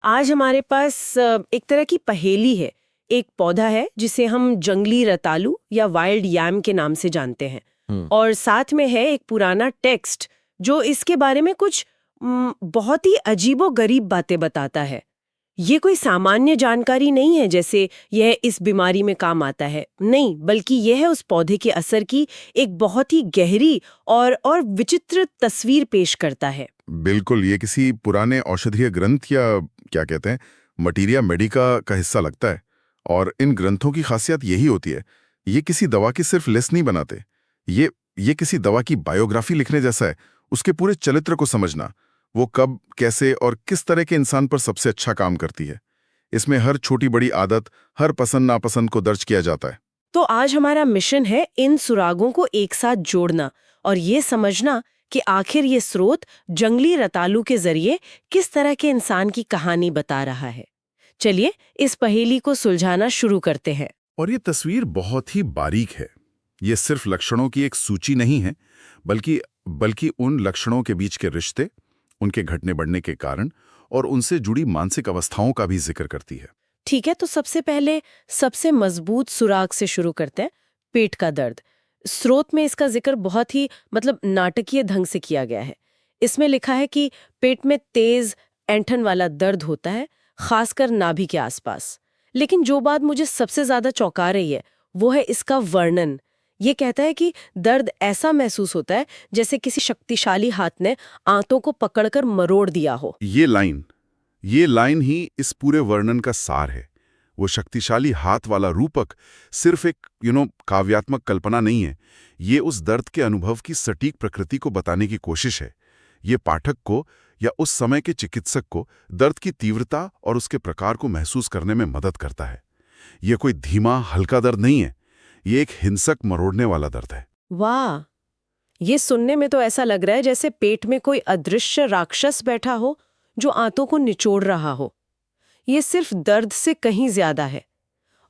आज हमारे पास एक तरह की पहेली है। एक पौधा है जिसे हम जंगली रतालू या वाइल्ड याम के नाम से जानते हैं। और साथ में है एक पुराना टेक्स्ट जो इसके बारे में कुछ बहुत ही अजीबो-गरीब बातें बताता है। ये कोई सामान्य जानकारी नहीं है जैसे यह इस बीमारी में काम आता है, नहीं, बल्कि यह है उस पौधे के असर की एक बहुत ही गहरी और विचित्र तस्वीर पेश करता है। बिल्कुल, ये किसी पुराने औषधीय ग्रंथ या क्या कहते हैं मटीरिया मेडिका का हिस्सा लगता है। और इन ग्रंथों की खासियत यही होती है, ये किसी दवा की सिर्फ लिस्ट नहीं बनाते। ये किसी दवा की बायोग्राफी लिखने जैसा है, उसके पूरे चरित्र को समझना, वो कब, कैसे और किस तरह के इंसान पर सबसे अच्छा काम करती है। इसमें हर छोटी बड़ी आदत, हर पसंद नापसंद को दर्ज किया जाता है। तो आज हमारा मिशन है इन सुरागों को एक साथ जोड़ना और ये समझना कि आखिर ये स्रोत जंगली रतालू के जरिए किस तरह के इंसान की कहानी बता रहा है। चलिए इस पहेली को सुलझाना शुरू करते हैं। और ये तस्वीर बहुत ही बारीक है। ये सिर्फ लक्षणों की एक सूची नहीं है, बल्कि उन लक्षणों के बीच के रिश्ते, उनके घटने बढ़ने के कारण और उनसे जुड़ी मानसिक अवस्थाओं का भी जिक्र करती है। ठीक है, तो सबसे पहले सबसे मजबूत सुराग से शुरू करते हैं, पेट का दर्द। स्रोत में इसका जिक्र बहुत ही नाटकीय ढंग से किया गया है। इसमें लिखा है कि पेट में तेज ऐंठन वाला दर्द होता है, खासकर नाभि के आसपास। लेकिन जो बात मुझे सबसे ज्यादा चौंका रही है वो है इसका वर्णन। ये कहता है कि दर्द ऐसा महसूस होता है जैसे किसी शक्तिशाली हाथ ने आंतों को पकड़कर मरोड़ दिया हो। ये लाइन ही इस पूरे वर्णन का सार है। वो शक्तिशाली हाथ वाला रूपक सिर्फ एक काव्यात्मक कल्पना नहीं है, ये उस दर्द के अनुभव की सटीक प्रकृति को बताने की कोशिश है। ये पाठक को या उस समय के चिकित्सक को दर्द की तीव्रता और उसके प्रकार को महसूस करने में मदद करता है। ये कोई धीमा हल्का दर्द नहीं है, ये एक हिंसक मरोड़ने वाला दर्द है। वाह, ये सुनने में तो ऐसा लग रहा है जैसे पेट में कोई अदृश्य राक्षस बैठा हो जो आंतों को निचोड़ रहा हो। ये सिर्फ दर्द से कहीं ज्यादा है।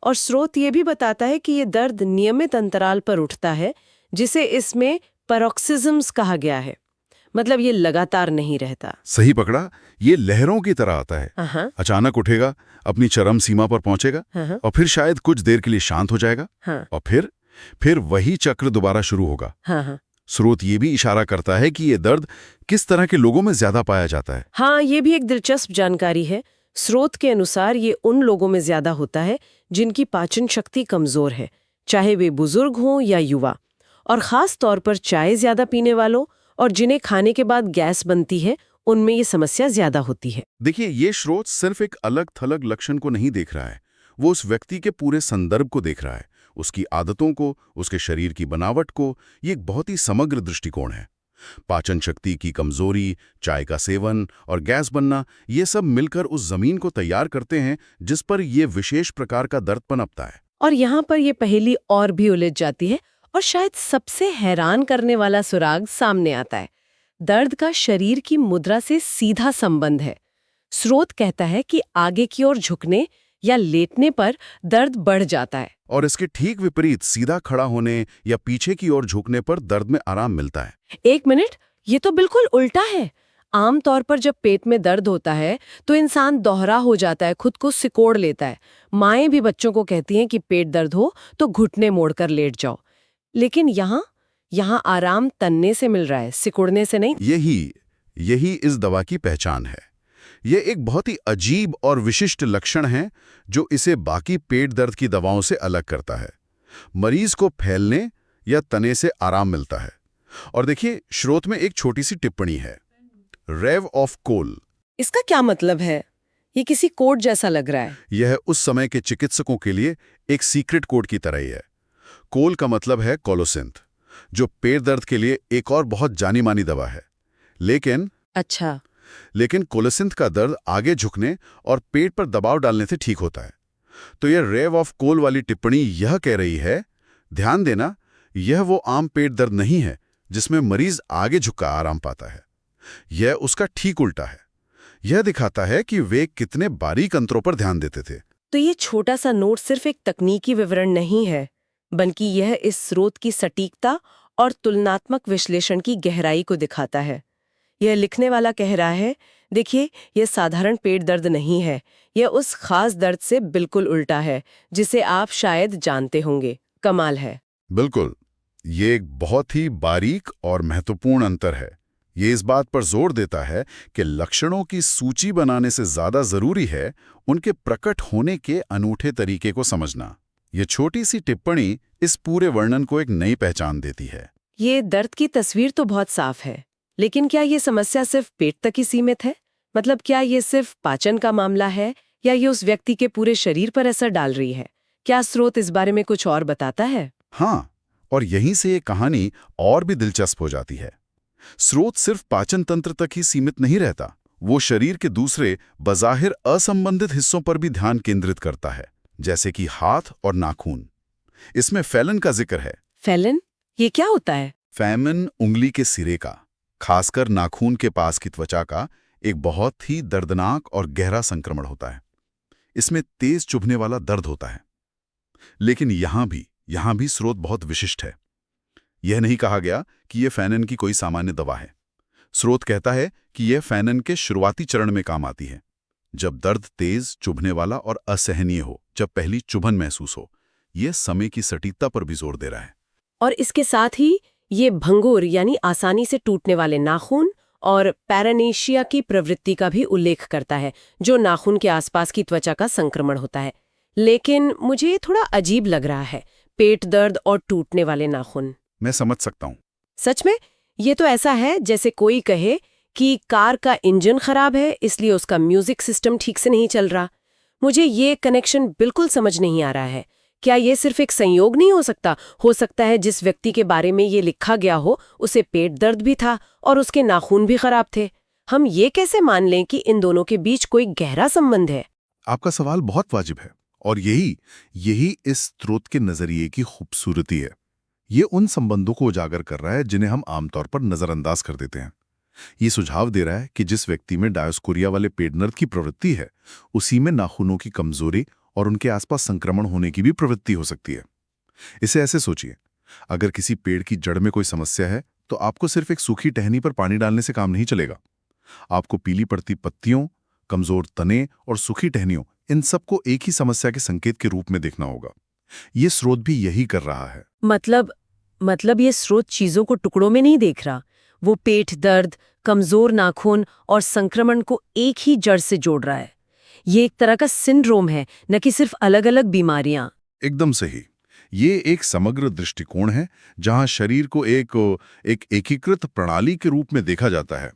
और स्रोत ये भी बताता है कि ये दर्द नियमित अंतराल पर उठता है, जिसे इसमें पैरोक्सिज्म्स कहा गया है। मतलब ये लगातार नहीं रहता। सही पकड़ा, ये लहरों की तरह आता है। अचानक उठेगा, अपनी चरम सीमा पर पहुंचेगा और फिर शायद कुछ देर के लिए शांत हो जाएगा। और फिर वही चक्र दोबारा शुरू होगा। स्रोत ये भी इशारा करता है कि ये दर्द किस तरह के लोगों में ज्यादा पाया जाता है। हाँ, ये भी एक दिलचस्प जानकारी है। स्रोत के अनुसार ये उन लोगों में ज्यादा होता है जिनकी पाचन शक्ति कमजोर है, चाहे वे बुजुर्ग हों या युवा, और खास तौर पर चाय ज्यादा पीने वालों और जिन्हें खाने के बाद गैस बनती है, उनमें ये समस्या ज्यादा होती है। देखिए, ये स्रोत सिर्फ एक अलग थलग लक्षण को नहीं देख रहा है, वो उस व्यक्ति के पूरे संदर्भ को देख रहा है, उसकी आदतों को, उसके शरीर की बनावट को। ये एक बहुत ही समग्र दृष्टिकोण है। पाचन शक्ति की कमजोरी, चाय का सेवन और गैस बनना, ये सब मिलकर उस जमीन को तैयार करते हैं जिस पर यह विशेष प्रकार का दर्द पनपता है। और यहाँ पर यह पहेली और भी उलझ जाती है और शायद सबसे हैरान करने वाला सुराग सामने आता है। दर्द का शरीर की मुद्रा से सीधा संबंध है। स्रोत कहता है कि आगे की ओर झुकने या लेटने पर दर्द बढ़ जाता है, और इसके ठीक विपरीत सीधा खड़ा होने या पीछे की ओर झुकने पर दर्द में आराम मिलता है। एक मिनट, ये तो बिल्कुल उल्टा है। आमतौर पर जब पेट में दर्द होता है तो इंसान दोहरा हो जाता है, खुद को सिकोड़ लेता है। माएं भी बच्चों को कहती हैं कि पेट दर्द हो तो घुटने मोड़कर लेट जाओ। लेकिन यहाँ आराम तन्ने से मिल रहा है, सिकुड़ने से नहीं। यही इस दवा की पहचान है। ये एक बहुत ही अजीब और विशिष्ट लक्षण है जो इसे बाकी पेट दर्द की दवाओं से अलग करता है। मरीज को फैलने या तने से आराम मिलता है। और देखिए, स्रोत में एक छोटी सी टिप्पणी है, रेव ऑफ कोल। इसका क्या मतलब है? ये किसी कोड जैसा लग रहा है। यह उस समय के चिकित्सकों के लिए एक सीक्रेट कोड की तरह ही है। कोल का मतलब है कोलोसिंथ, जो पेट दर्द के लिए एक और बहुत जानी मानी दवा है। लेकिन कोलोसिंथ का दर्द आगे झुकने और पेट पर दबाव डालने से ठीक होता है। तो यह रेव ऑफ कोल वाली टिप्पणी यह कह रही है, ध्यान देना, यह वो आम पेट दर्द नहीं है जिसमें मरीज आगे झुककर आराम पाता है। यह उसका ठीक उल्टा है। यह दिखाता है कि वे कितने बारीक अंतरों पर ध्यान देते थे। तो ये छोटा सा नोट सिर्फ एक तकनीकी विवरण नहीं है, बल्कि यह इस स्रोत की सटीकता और तुलनात्मक विश्लेषण की गहराई को दिखाता है। यह लिखने वाला कह रहा है, देखिए, ये साधारण पेट दर्द नहीं है, यह उस खास दर्द से बिल्कुल उल्टा है जिसे आप शायद जानते होंगे। कमाल है। बिल्कुल, ये एक बहुत ही बारीक और महत्वपूर्ण अंतर है। ये इस बात पर जोर देता है कि लक्षणों की सूची बनाने से ज्यादा जरूरी है उनके प्रकट होने के अनूठे तरीके को समझना। ये छोटी सी टिप्पणी इस पूरे वर्णन को एक नई पहचान देती है। ये दर्द की तस्वीर तो बहुत साफ है, लेकिन क्या ये समस्या सिर्फ पेट तक ही सीमित है? मतलब क्या ये सिर्फ पाचन का मामला है या ये उस व्यक्ति के पूरे शरीर पर असर डाल रही है? क्या स्रोत इस बारे में कुछ और बताता है? हाँ, और यहीं से ये कहानी और भी दिलचस्प हो जाती है। स्रोत सिर्फ पाचन तंत्र तक ही सीमित नहीं रहता, वो शरीर के दूसरे बज़ाहिर असंबंधित हिस्सों पर भी ध्यान केंद्रित करता है, जैसे कि हाथ और नाखून। इसमें फैलन का जिक्र है। फैलन? ये क्या होता है? फैमन उंगली के सिरे का, खासकर नाखून के पास की त्वचा का एक बहुत ही दर्दनाक और गहरा संक्रमण होता है। इसमें तेज चुभने वाला दर्द होता है। लेकिन यहां भी स्रोत बहुत विशिष्ट है। यह नहीं कहा गया कि यह फैनन की कोई सामान्य दवा है। स्रोत कहता है कि यह फैनन के शुरुआती चरण में काम आती है, जब दर्द तेज, चुभने वाला और असहनीय हो, जब पहली चुभन महसूस हो। यह समय की सटीकता पर भी जोर दे रहा है। और इसके साथ ही ये भंगुर यानी आसानी से टूटने वाले नाखून और पैरानेशिया की प्रवृत्ति का भी उल्लेख करता है, जो नाखून के आसपास की त्वचा का संक्रमण होता है। लेकिन मुझे ये थोड़ा अजीब लग रहा है, पेट दर्द और टूटने वाले नाखून। मैं समझ सकता हूं। सच में ये तो ऐसा है जैसे कोई कहे कि कार का इंजन खराब है इसलिए उसका म्यूजिक सिस्टम ठीक से नहीं चल रहा। मुझे ये कनेक्शन बिल्कुल समझ नहीं आ रहा है। क्या ये सिर्फ एक संयोग नहीं हो सकता? हो सकता है जिस व्यक्ति के बारे में ये लिखा गया हो उसे पेट दर्द भी था और उसके नाखून भी खराब थे। हम ये कैसे मान लें कि इन दोनों के बीच कोई गहरा संबंध है? आपका सवाल बहुत वाजिब है, और यही इस स्रोत के नजरिए की खूबसूरती है। ये उन संबंधों को उजागर कर रहा है जिन्हें हम आमतौर पर नजरअंदाज कर देते हैं। ये सुझाव दे रहा है कि जिस व्यक्ति में डायोस्कोरिया वाले पेट दर्द की प्रवृत्ति है, उसी में नाखूनों की कमजोरी और उनके आसपास संक्रमण होने की भी प्रवृत्ति हो सकती है। इसे ऐसे सोचिए, अगर किसी पेड़ की जड़ में कोई समस्या है तो आपको सिर्फ एक सूखी टहनी पर पानी डालने से काम नहीं चलेगा। आपको पीली पड़ती पत्तियों, कमजोर तने और सूखी टहनियों, इन सबको एक ही समस्या के संकेत के रूप में देखना होगा। ये स्रोत भी यही कर रहा है। मतलब ये स्रोत चीजों को टुकड़ों में नहीं देख रहा। वो पेट दर्द, कमजोर नाखून और संक्रमण को एक ही जड़ से जोड़ रहा है। ये एक तरह का सिंड्रोम है, न कि सिर्फ अलग-अलग बीमारियां। एकदम सही। ये एक समग्र दृष्टिकोण है जहां शरीर को एक एकीकृत प्रणाली के रूप में देखा जाता है।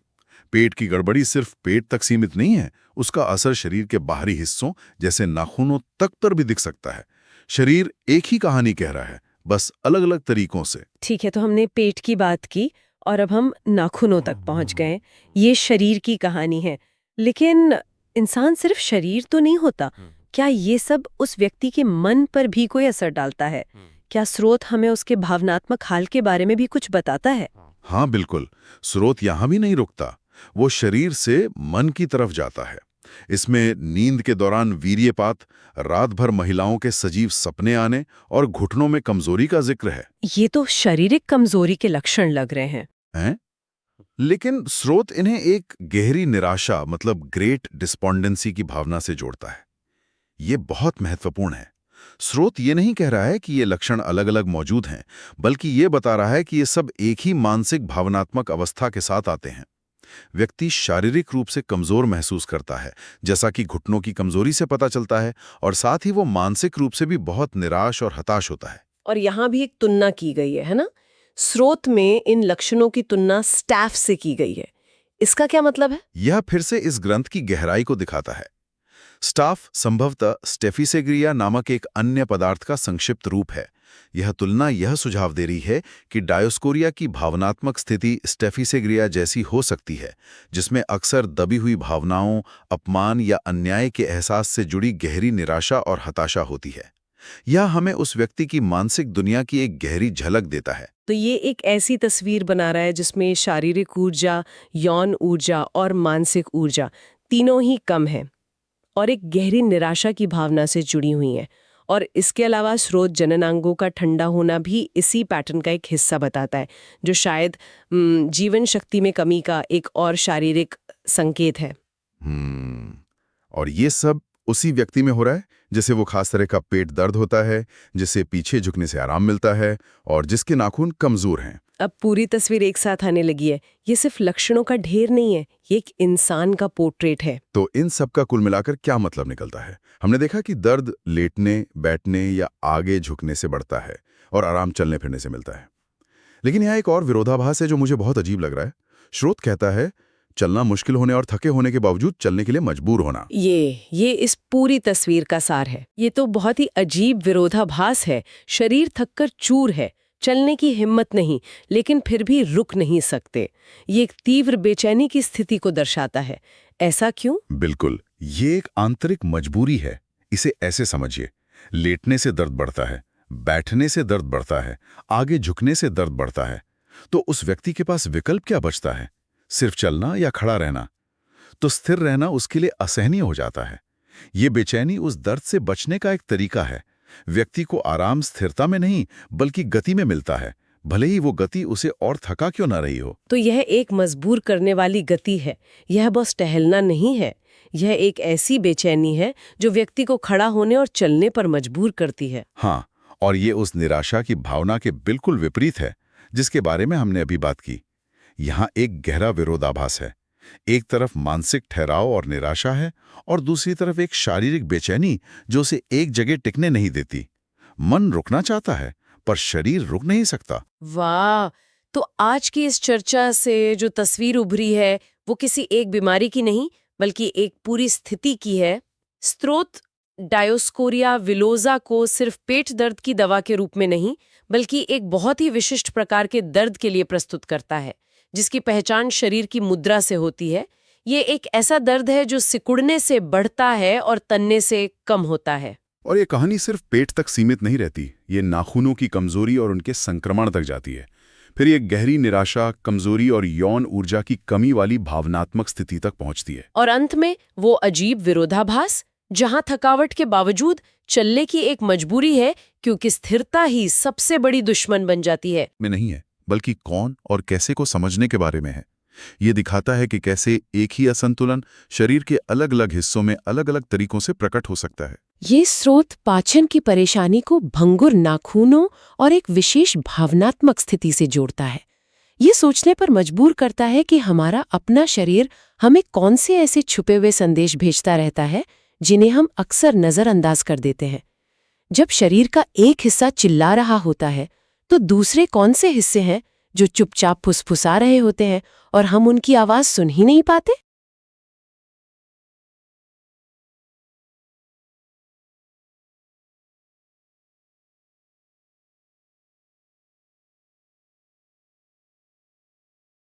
पेट की गड़बड़ी सिर्फ पेट तक सीमित नहीं है, उसका असर शरीर के बाहरी हिस्सों जैसे नाखूनों तक पर भी दिख सकता है। शरीर एक ही कहानी कह रहा है, बस अलग अलग तरीकों से। ठीक है, तो हमने पेट की बात की और अब हम नाखूनों तक पहुंच गए। ये शरीर की कहानी है, लेकिन इंसान सिर्फ शरीर तो नहीं होता। क्या ये सब उस व्यक्ति के मन पर भी कोई असर डालता है? क्या स्रोत हमें उसके भावनात्मक हाल के बारे में भी कुछ बताता है? हाँ बिल्कुल, स्रोत यहां भी नहीं रुकता, वो शरीर से मन की तरफ जाता है। इसमें नींद के दौरान वीर्यपात, रात भर महिलाओं के सजीव सपने आने और घुटनों में कमजोरी का जिक्र है। ये तो शारीरिक कमजोरी के लक्षण लग रहे हैं? लेकिन स्रोत इन्हें एक गहरी निराशा, मतलब ग्रेट डिस्पोंडेंसी की भावना से जोड़ता है। ये बहुत महत्वपूर्ण है। स्रोत ये नहीं कह रहा है कि ये लक्षण अलग अलग मौजूद हैं, बल्कि ये बता रहा है कि ये सब एक ही मानसिक भावनात्मक अवस्था के साथ आते हैं। व्यक्ति शारीरिक रूप से कमजोर महसूस करता है, जैसा कि घुटनों की कमजोरी से पता चलता है, और साथ ही वो मानसिक रूप से भी बहुत निराश और हताश होता है। और यहाँ भी एक तुलना की गई है ना? स्रोत में इन लक्षणों की तुलना स्टैफ से की गई है। इसका क्या मतलब है? यह फिर से इस ग्रंथ की गहराई को दिखाता है। स्टाफ संभवतः स्टेफिसेग्रिया नामक एक अन्य पदार्थ का संक्षिप्त रूप है। यह तुलना यह सुझाव दे रही है कि डायोस्कोरिया की भावनात्मक स्थिति स्टेफिसेग्रिया जैसी हो सकती है, जिसमें अक्सर दबी हुई भावनाओं, अपमान या अन्याय के एहसास से जुड़ी गहरी निराशा और हताशा होती है। यह हमें उस व्यक्ति की मानसिक दुनिया की एक गहरी झलक देता है। तो ये एक ऐसी तस्वीर बना रहा है जिसमें शारीरिक ऊर्जा, यौन ऊर्जा और मानसिक ऊर्जा तीनों ही कम है और एक गहरी निराशा की भावना से जुड़ी हुई है। और इसके अलावा स्रोत जननांगों का ठंडा होना भी इसी पैटर्न का एक हिस्सा बताता है, जो शायद जीवन शक्ति में कमी का एक और शारीरिक संकेत है। और ये सब उसी व्यक्ति में हो रहा है जिसे वो खास तरह का पेट दर्द होता है, जिसे पीछे झुकने से आराम मिलता है और जिसके नाखून कमजोर हैं। अब पूरी तस्वीर एक साथ आने लगी है। ये सिर्फ लक्षणों का ढेर नहीं है, ये एक इंसान का पोर्ट्रेट है। तो इन सब का कुल मिलाकर क्या मतलब निकलता है? हमने देखा कि दर्द लेटने, बैठने या आगे झुकने से बढ़ता है और आराम चलने फिरने से मिलता है। लेकिन यहाँ एक और विरोधाभास है जो मुझे बहुत अजीब लग रहा है। स्रोत कहता है चलना मुश्किल होने और थके होने के बावजूद चलने के लिए मजबूर होना। ये इस पूरी तस्वीर का सार है। ये तो बहुत ही अजीब विरोधाभास है। शरीर थककर चूर है, चलने की हिम्मत नहीं, लेकिन फिर भी रुक नहीं सकते। ये एक तीव्र बेचैनी की स्थिति को दर्शाता है। ऐसा क्यों? बिल्कुल, ये एक आंतरिक मजबूरी है। इसे ऐसे समझिए, लेटने से दर्द बढ़ता है, बैठने से दर्द बढ़ता है, आगे झुकने से दर्द बढ़ता है। तो उस व्यक्ति के पास विकल्प क्या बचता है? सिर्फ चलना या खड़ा रहना? तो स्थिर रहना उसके लिए असहनीय हो जाता है। ये बेचैनी उस दर्द से बचने का एक तरीका है। व्यक्ति को आराम स्थिरता में नहीं बल्कि गति में मिलता है, भले ही वो गति उसे और थका क्यों ना रही हो। तो यह एक मजबूर करने वाली गति है। यह बस टहलना नहीं है। यह एक ऐसी बेचैनी है जो व्यक्ति को खड़ा होने और चलने पर मजबूर करती है। हाँ, और ये उस निराशा की भावना के बिल्कुल विपरीत है जिसके बारे में हमने अभी बात की। यहाँ एक गहरा विरोधाभास है। एक तरफ मानसिक ठहराव और निराशा है और दूसरी तरफ एक शारीरिक बेचैनी जो उसे एक जगह टिकने नहीं देती। मन रुकना चाहता है पर शरीर रुक नहीं सकता। वाह! तो आज की इस चर्चा से जो तस्वीर उभरी है वो किसी एक बीमारी की नहीं बल्कि एक पूरी स्थिति की है। स्रोत डायोस्कोरिया विलोजा को सिर्फ पेट दर्द की दवा के रूप में नहीं बल्कि एक बहुत ही विशिष्ट प्रकार के दर्द के लिए प्रस्तुत करता है, जिसकी पहचान शरीर की मुद्रा से होती है। ये एक ऐसा दर्द है जो सिकुड़ने से बढ़ता है और तनने से कम होता है। और ये कहानी सिर्फ पेट तक सीमित नहीं रहती, ये नाखूनों की कमजोरी और उनके संक्रमण तक जाती है। फिर ये गहरी निराशा, कमजोरी और यौन ऊर्जा की कमी वाली भावनात्मक स्थिति तक पहुंचती है। और अंत में वो अजीब विरोधाभास जहां थकावट के बावजूद चलने की एक मजबूरी है, क्योंकि स्थिरता ही सबसे बड़ी दुश्मन बन जाती है। में नहीं है, बल्कि कौन और कैसे को समझने के बारे में है। ये दिखाता है कि कैसे एक ही असंतुलन शरीर के अलग अलग हिस्सों में अलग अलग तरीकों से प्रकट हो सकता है। ये स्रोत पाचन की परेशानी को भंगुर नाखूनों और एक विशेष भावनात्मक स्थिति से जोड़ता है। ये सोचने पर मजबूर करता है कि हमारा अपना शरीर हमें कौन से ऐसे छुपे हुए संदेश भेजता रहता है जिन्हें हम अक्सर नजरअंदाज कर देते हैं। जब शरीर का एक हिस्सा चिल्ला रहा होता है तो दूसरे कौन से हिस्से हैं जो चुपचाप फुसफुसा रहे होते हैं और हम उनकी आवाज सुन ही नहीं पाते।